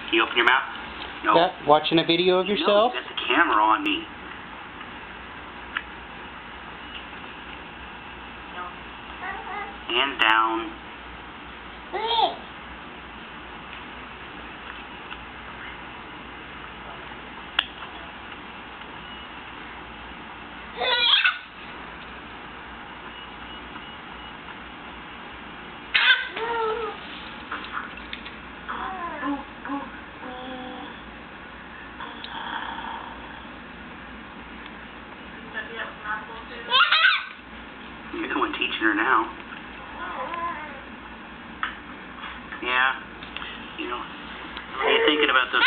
Can you open your mouth? No. Yeah, watching a video of yourself? No, you got the camera on me. Hands down. You're the one teaching her now. Yeah. You know, what are you thinking about those?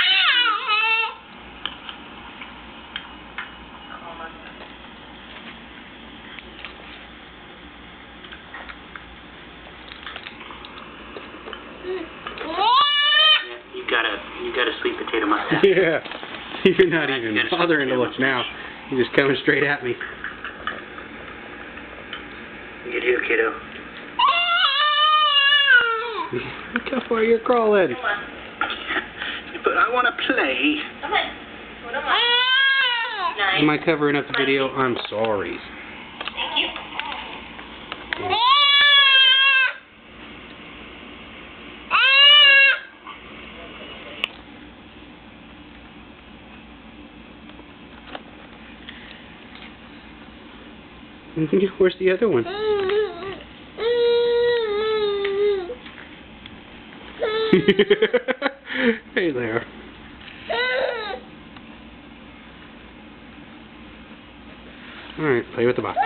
Yeah, you got a sweet potato mustache. Yeah. You're not even bothering to look now. You're just coming straight at me. You do, kiddo. Look how far you're crawling. But I want to play. Come on. What am I? Nice. Am I covering up the video? I'm sorry. Thank you. Where's the other one? Hey there. Alright, play with the box.